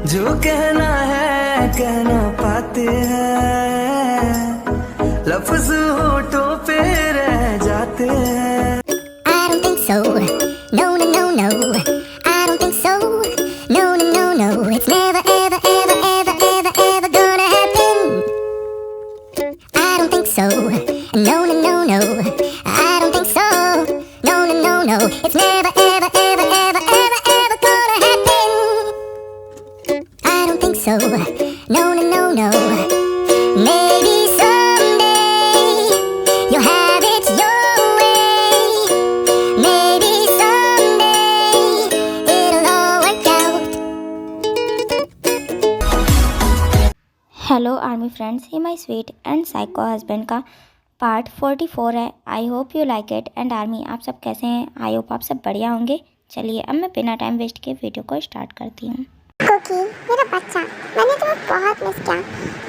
जो कहना है कह ना पाते हैं, लफ्ज होठों पे रह जाते हैं। I don't think so. No, no, no, no. I don't think so. No, no, no, no. It's never, ever, ever, ever, ever, ever gonna happen. I don't think so. No, no, no, no. I don't think so. No, no, no, no. It's never, ever, ever, ever, ever, ever gonna happen. I don't think so. No, no, no, no. Maybe someday you'll have it your way. Maybe someday it'll all work out. Hello army friends, ये my sweet and psycho husband का part 44 है। I hope you like it. And army, आप सब कैसे हैं? I hope आप सब बढ़िया होंगे। चलिए अब मैं बिना टाइम वेस्ट के वीडियो को स्टार्ट करती हूँ। कुकी, मेरा बच्चा, मैंने तुम्हें बहुत मिस किया।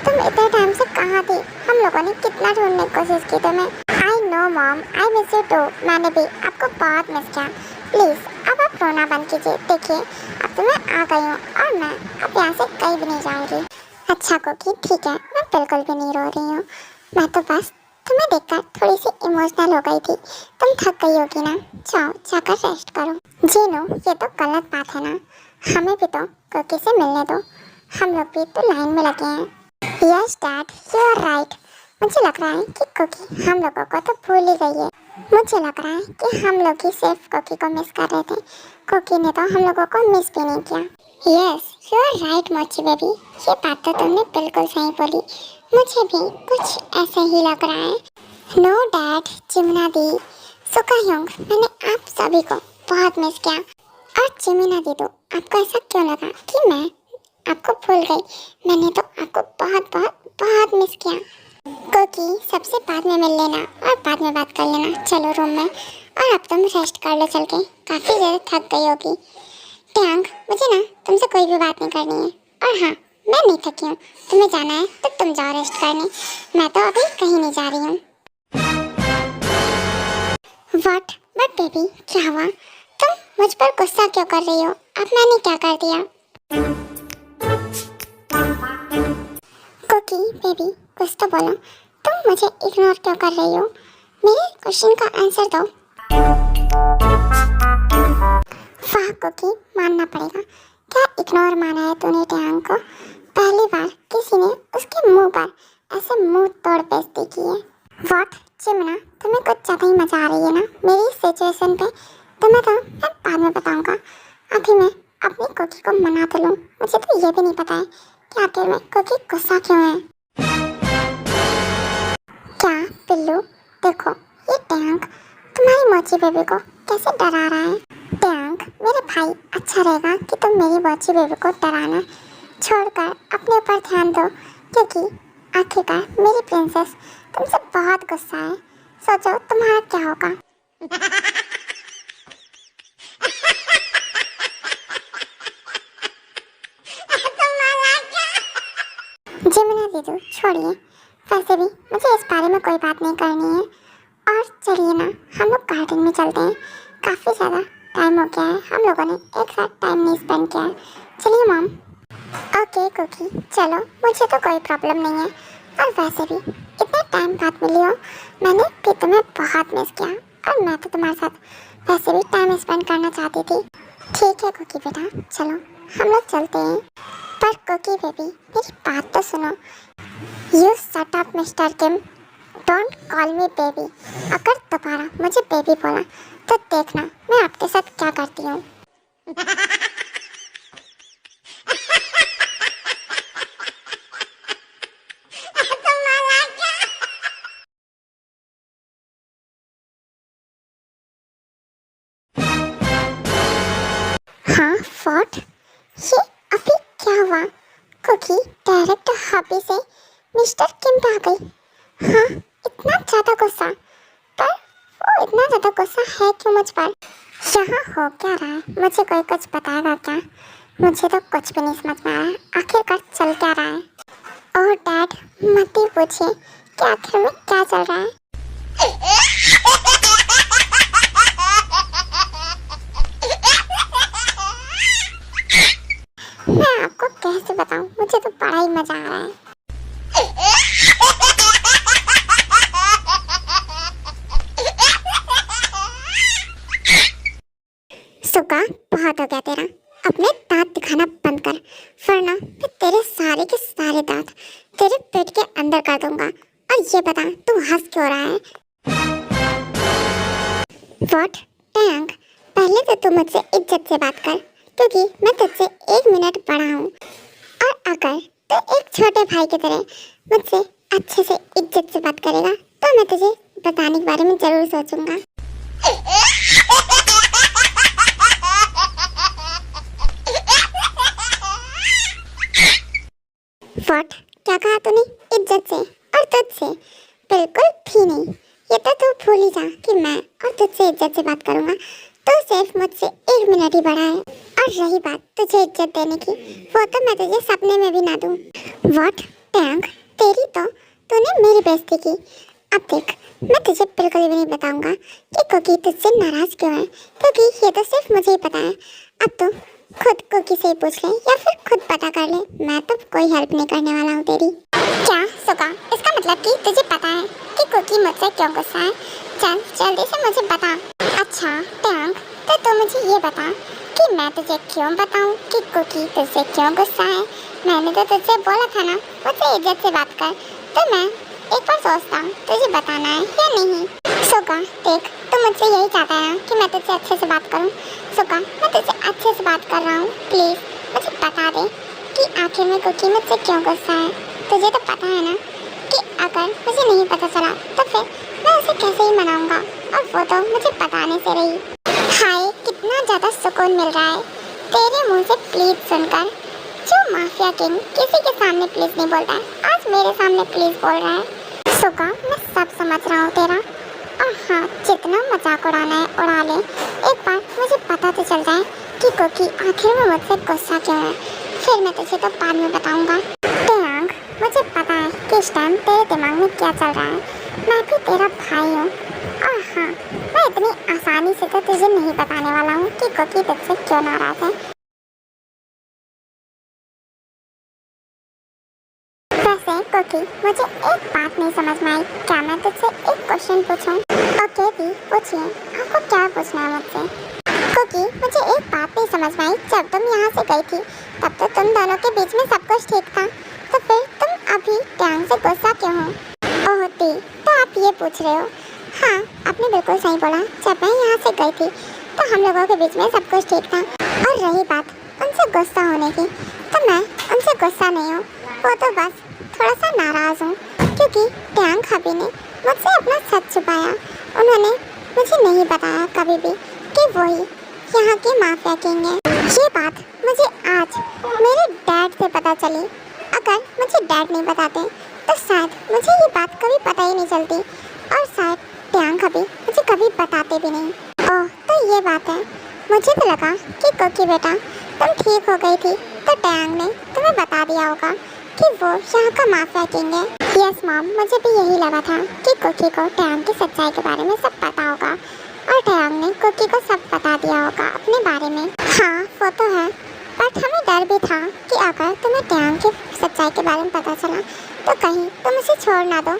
तुम इतने टाइम से कहाँ थी? हम लोगों ने कितना ढूंढने की कोशिश की तुम्हें। I know mom, I miss you too. मैंने भी आपको बहुत मिस किया। प्लीज़ अब आप रोना बंद कीजिए। देखिए अब तो मैं आ गई हूँ और मैं अब यहाँ से कहीं भी नहीं जाऊँगी। अच्छा कुकी, ठीक है, मैं बिल्कुल भी नहीं रो रही हूँ। मैं तो बस तुम्हें देखकर थोड़ी सी इमोशनल हो गई थी। तुम थक गई होगी ना, जाओ जाकर रेस्ट करो। जीनो, ये तो गलत बात है ना, हमें भी तो कुकी से मिलने दो। हम लोग भी तो लाइन में लगे हैं। Yes dad, you are right. मुझे लग रहा है कि कुकी हम लोगों को तो भूल ही गई है। मुझे लग रहा है कि हम लोग ही सिर्फ कुकी को मिस कर रहे थे। कुकी ने तो हम लोगों को मिस भी नहीं किया। यस यू आर राइट मोची बेबी, ये बात तो तुमने बिल्कुल सही बोली। मुझे भी कुछ ऐसा ही लग रहा है। नो डैड, चिमना दी, सुकायोंग, मैंने आप सभी को बहुत मिस किया। और चिमिना दीदू, आपको ऐसा क्यों लगा कि मैं आपको भूल गई? मैंने तो आपको बहुत बहुत बहुत मिस किया। कुकी, सबसे बाद में मिल लेना और बाद में बात कर लेना। चलो रूम में, और अब तुम रेस्ट कर लो चल के, काफ़ी ज़्यादा थक गई होगी। टैंक, मुझे ना तुमसे कोई भी बात नहीं करनी है। और हाँ, मैं नहीं थकी हूँ। तुम्हें जाना है तो तुम जाओ रेस्ट करने, मैं तो अभी कहीं नहीं जा रही हूँ। व्हाट? बट बेबी, क्या हुआ? तुम मुझ पर गुस्सा क्यों कर रही हो? अब मैंने क्या कर दिया? कुकी बेबी, कुछ तो बोलो। तुम मुझे इग्नोर क्यों कर रही हो? मेरे क्वेश्चन का आंसर दो। वाह कुकी, मानना पड़ेगा। क्या इग्नोर माना है तूने टैंक को? पहली बार किसी ने उसके मुंह पर ऐसे मुंह तोड़ बेइज्जती की है। व्हाट चिमना, तुम्हें कुछ ज़्यादा ही मजा आ रही है ना मेरी सिचुएशन पे। तुम्हें तो मैं बाद में बताऊंगा। अभी मैं अपनी कुकी को मना तो लूँ। मुझे तो ये भी नहीं पता है कि आखिर में कुकी गुस्सा क्यों है। क्या पिल्लू, देखो ये टैंक तुम्हारी मोची बेबी को कैसे डरा रहा है। टैंक मेरे भाई, अच्छा रहेगा कि तुम मेरी मोची बेबी को डराना छोड़कर अपने ऊपर ध्यान दो, क्योंकि आखिरकार मेरी प्रिंसेस तुमसे बहुत गुस्सा है। सोचो तुम्हारा क्या होगा। जिमिना दीदू, छोड़िए, वैसे भी मुझे इस बारे में कोई बात नहीं करनी है। और चलिए ना, हम लोग गार्डन में चलते हैं। काफ़ी ज़्यादा टाइम हो गया है, हम लोगों ने एक साथ टाइम नहीं स्पेंड किया है। चलिए मॉम। ओके कुकी, चलो, मुझे तो कोई प्रॉब्लम नहीं है। और वैसे भी इतने टाइम बाद मिली हो, मैंने भी तुम्हें बहुत मिस किया। और मैं तो तुम्हारे साथ वैसे भी टाइम स्पेंड करना चाहती थी। ठीक है कुकी बेटा, चलो हम लोग चलते हैं। पर कुकी बेबी, मेरी बात तो सुनो। You shut up mister Kim, don't call me baby. अगर दोबारा मुझे बेबी बोला तो देखना मैं आपके साथ क्या करती हूँ। हाँ व्हाट? ये अभी क्या हुआ? कुकी डायरेक्ट हॉबी से मिस्टर किम पे आ गई। हाँ, इतना ज़्यादा गुस्सा। पर वो इतना ज़्यादा गुस्सा है क्यों मुझ पर? यहाँ हो क्या रहा है? मुझे कोई कुछ बताएगा क्या? मुझे तो कुछ भी नहीं समझ में आ रहा है। आखिरकार चल क्या रहा है? ओह डैड, मत ही पूछिए कि आखिर में क्या चल रहा है। कैसे बताऊं, मुझे तो बड़ा ही मजा आ रहा है। सुगा, बहुत हो गया तेरा, अपने दांत दिखाना बंद कर, वरना मैं तेरे सारे के सारे दांत तेरे पेट के अंदर कर दूंगा। और ये बता, तू हंस क्यों रहा है? व्हाट टैंग, पहले तो तू मुझसे इज्जत से बात कर, क्योंकि मैं तुझसे 1 मिनट बड़ा हूँ। और अगर तू एक छोटे भाई की तरह मुझसे अच्छे से इज्जत से बात करेगा तो मैं तुझे बताने के बारे में जरूर सोचूंगा। व्हाट, क्या कहा तूने? इज्जत से और तुझसे? बिल्कुल भी नहीं। ये तो तू भूल ही जा कि मैं और तुझसे इज्जत से बात करूंगा। तू सिर्फ मुझसे 1 मिनट ही बड़ा है। और रही बात तुझे इज्जत देने की, वो तो मैं तुझे सपने में भी ना दूं। व्हाट टैंग, तेरी तो तूने मेरी बेइज्जती की। अब देख, मैं तुझे बिल्कुल भी नहीं बताऊंगा कि कुकी तुझसे नाराज क्यों है, क्योंकि ये तो सिर्फ मुझे ही पता है। अब तू खुद कुकी से ही पूछ ले या फिर खुद पता कर ले, मैं तो कोई हेल्प नहीं करने वाला हूँ तेरी। क्या सुगा, इसका मतलब कि तुझे पता है कि कुकी मुझसे क्यों गुस्सा है? चल जल्दी से मुझे बता। अच्छा टैंग, तो तू मुझे ये बता कि मैं तुझे क्यों बताऊं कि कुकी तुझसे क्यों गुस्सा है? मैंने तो तुझसे बोला था ना मुझसे इज्जत से बात कर, तो मैं एक बार सोचता हूँ तुझे बताना है या नहीं। सुगा देख, तू मुझसे यही चाहता है कि मैं तुझसे अच्छे से बात करूँ। सुगा, मैं तुझसे अच्छे से बात कर रहा हूँ, प्लीज़ मुझे बता दे कि आखिर में कुकी मुझसे क्यों गुस्सा है। तुझे तो पता है ना कि अगर मुझे नहीं पता चला तो फिर मैं उसे कैसे ही मनाऊंगा, और वो तो मुझे बताने से रही। हाय, कितना ज़्यादा सुकून मिल रहा है तेरे मुँह से प्लीज़ सुनकर। जो माफिया किंग किसी के सामने प्लीज़ नहीं बोलता है, आज मेरे सामने प्लीज़ बोल रहा है। सुगा, मैं सब समझ रहा हूँ तेरा, और हाँ, जितना मजाक उड़ाना है उड़ा ले। एक बार मुझे पता तो चल जाए कि कुकी आखिर में मुझसे गुस्सा क्यों है, फिर मैं तुझे तो बाद में बताऊंगा। टैंग, मुझे पता है कि इस टाइम तेरे दिमाग में क्या चल रहा है। मैं भी तेरा भाई हूँ, और हाँ, मैं इतनी आसानी से तो तुझे नहीं बताने वाला हूँ कि कुकी तुझसे क्यों नाराज है। वैसे कुकी, मुझे एक बात नहीं समझ में आई, क्या मैं तुझसे एक क्वेश्चन पूछूं? ओके दी, पूछिए, आपको क्या पूछना है मुझसे? कुकी, मुझे एक बात नहीं समझ में आई, जब तुम यहाँ से गई थी तब तो तुम दोनों के बीच में सब कुछ ठीक था, तो फिर तुम अभी टैंग से गुस्सा क्यों हो? ओह दी, तो आप ये पूछ रहे हो? हाँ, आपने बिल्कुल सही बोला, जब मैं यहाँ से गई थी तो हम लोगों के बीच में सब कुछ ठीक था। और रही बात उनसे गुस्सा होने की, तो मैं उनसे गुस्सा नहीं हूँ, वो तो बस थोड़ा सा नाराज़ हूँ, क्योंकि टैंग हबी ने मुझसे अपना सच छुपाया। उन्होंने मुझे नहीं बताया कभी भी कि वही यहाँ के माफिया किंग है। ये बात मुझे आज मेरे डैड से पता चली। अगर मुझे डैड नहीं बताते तो शायद मुझे ये बात कभी पता ही नहीं चलती, और शायद टैंग हबी मुझे कभी बताते भी नहीं। ओह, तो ये बात है। मुझे तो लगा कि कुकी बेटा तुम ठीक हो गई थी तो टैंग ने तुम्हें बता दिया होगा कि वो यहाँ का माफिया किंग है। यस मॉम, मुझे भी यही लगा था कि कुकी को टैंग की सच्चाई के बारे में सब पता होगा, और टैंग ने कुकी को सब बता दिया होगा अपने बारे में। हाँ, वो तो है, बट हमें डर भी था कि अगर तुम्हें टैंग की सच्चाई के बारे में पता चला तो कहीं तुम उसे छोड़ ना दो।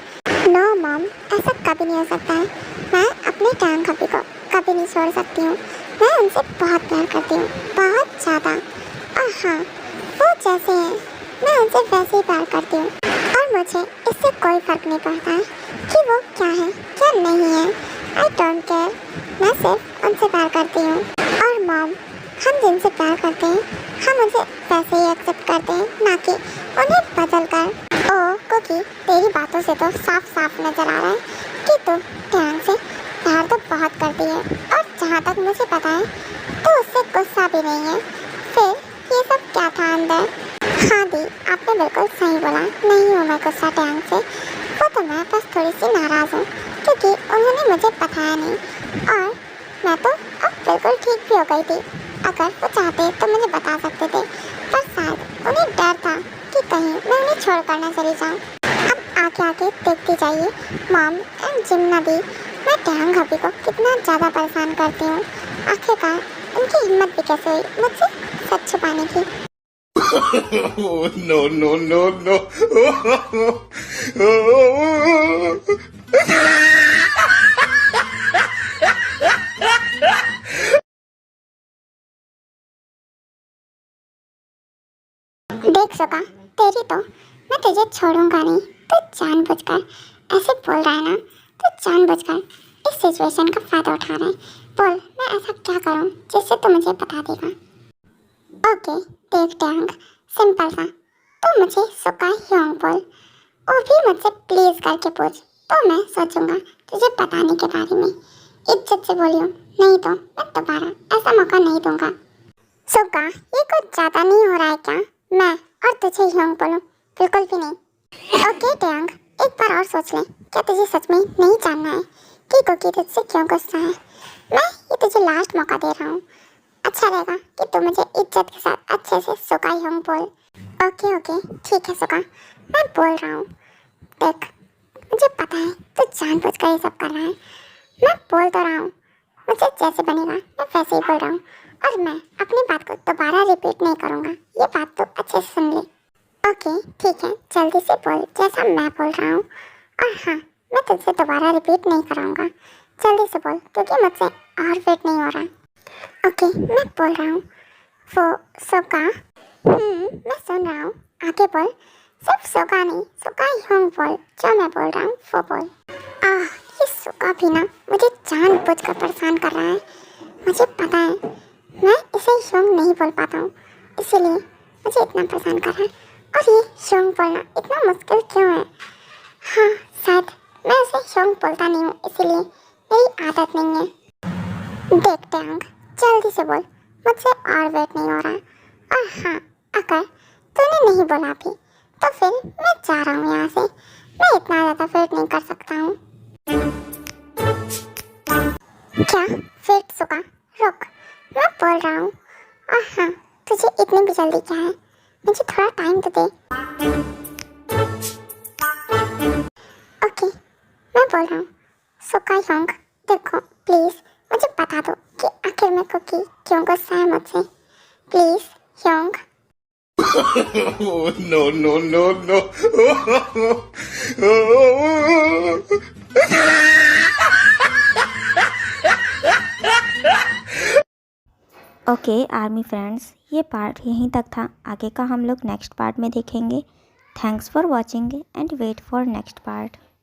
नो मॉम, ऐसा कभी नहीं हो सकता है। मैं अपने टैंग हबी को कभी नहीं छोड़ सकती हूँ। मैं उनसे बहुत प्यार करती हूँ, बहुत ज़्यादा। और हाँ, वो जैसे हैं मैं उनसे वैसे ही प्यार करती हूँ, और मुझे इससे कोई फ़र्क नहीं पड़ता है कि वो क्या है क्या नहीं है। आई डोंट केयर, मैं सिर्फ उनसे प्यार करती हूँ। और मॉम, हम जिनसे प्यार करते हैं हम उनसे वैसे ही एक्सेप्ट करते हैं, ना कि उन्हें बदल कर। ओह कुकी, तेरी बातों से तो साफ साफ नजर आ रहा है कि तू टैंग से प्यार तो बहुत करती है, और जहाँ तक मुझे पता है तो उससे गुस्सा भी नहीं है। फिर ये सब क्या था अंदर? हाँ दी, आपने बिल्कुल सही बोला, नहीं हूँ मैं गुस्सा टैंग से। वो तो मैं बस थोड़ी सी नाराज़ हूँ क्योंकि उन्होंने मुझे बताया नहीं, और मैं तो अब बिल्कुल ठीक भी हो गई थी। अगर वो चाहते तो मुझे बता सकते थे, पर शायद उन्हें डर था कि कहीं मैं उन्हें छोड़ कर ना चली जाऊँ। अब आगे आगे देखती जाइए मॉम एंड जिम्ना दी, मैं टैंग हबी को कितना ज़्यादा परेशान करती हूँ। आखिरकार उनकी हिम्मत भी कैसे हुई मुझसे सच छुपाने की। No, no, no, no. देख सका तेरी तो मैं तुझे छोड़ूंगा नहीं। तू जानबूझकर ऐसे बोल रहा है ना, तू जानबूझकर इस सिचुएशन का फायदा उठा रहा है। बोल मैं ऐसा क्या करूं जिससे तू मुझे बता देगा। ओके देख टैंग, सिंपल सा, तू मुझे सुका ह्योंग बोल, वो भी मुझसे प्लीज करके पूछ, तो मैं सोचूंगा तुझे बताने के बारे में। इज्जत से बोलियो, नहीं तो मैं दोबारा ऐसा मौका नहीं दूंगा। सुका ये कुछ ज्यादा नहीं हो रहा है क्या? मैं और तुझे ह्योंग बोलूं? बिल्कुल भी नहीं। ओके टैंग, एक बार और सोच ले, क्या तुझे सच में नहीं जानना है कि कुकी तुझसे क्यों गुस्सा है? मैं ये तुझे लास्ट मौका दे रहा हूँ। अच्छा रहेगा कि तू मुझे इज्जत के साथ अच्छे से सुका ह्योंग बोल। ओके ओके ठीक है सुका, मैं बोल रहा हूँ। देख मुझे पता है तू जानबूझकर ये सब कर रहा है, मैं बोल तो रहा हूँ, मुझे जैसे बनेगा मैं वैसे ही बोल रहा हूँ, और मैं अपनी बात को दोबारा रिपीट नहीं करूँगा। ये बात तो अच्छे से सुन ले। ओके ठीक है, जल्दी से बोल जैसा मैं बोल रहा हूँ, और हाँ मैं तुझसे दोबारा रिपीट नहीं कराऊंगा। जल्दी से बोल क्योंकि मुझसे और वेट नहीं हो रहा। ओके मैं बोल रहा हूँ। वो सुका, मैं सुन रहा हूँ, आगे बोल। सिर्फ सुका नहीं, सुका ह्योंग बोल, जो मैं बोल रहा हूँ वो बोल। ये सुका भी ना मुझे जानबूझकर परेशान कर रहा है। मुझे पता है मैं इसे ह्योंग नहीं बोल पाता हूँ, इसीलिए मुझे इतना परेशान कर रहा है। और ये ह्योंग बोलना इतना मुश्किल क्यों है? हाँ शायद मैं इसे ह्योंग बोलता नहीं हूँ, इसीलिए मेरी आदत नहीं है। देख टैंग, जल्दी से बोल, मुझसे और वेट नहीं हो रहा। और हाँ अगर तूने नहीं बोला अभी तो फिर मैं जा रहा हूँ यहाँ से, मैं इतना ज़्यादा वेट नहीं कर सकता हूँ। क्या वेट सुका, रुक, मैं बोल रहा हूँ। और हाँ तुझे इतनी भी जल्दी क्या है, मुझे थोड़ा टाइम तो दे। ओके मैं बोल रहा हूँ। सुका ह्योंग देखो प्लीज़ मुझे बता दो कि आखिर में कुकी क्यों गुस्सा है मुझसे। Please Hyeong. No, no, no, no. Okay army friends, ये पार्ट यहीं तक था। आगे का हम लोग नेक्स्ट पार्ट में देखेंगे। Thanks for watching and wait for next part.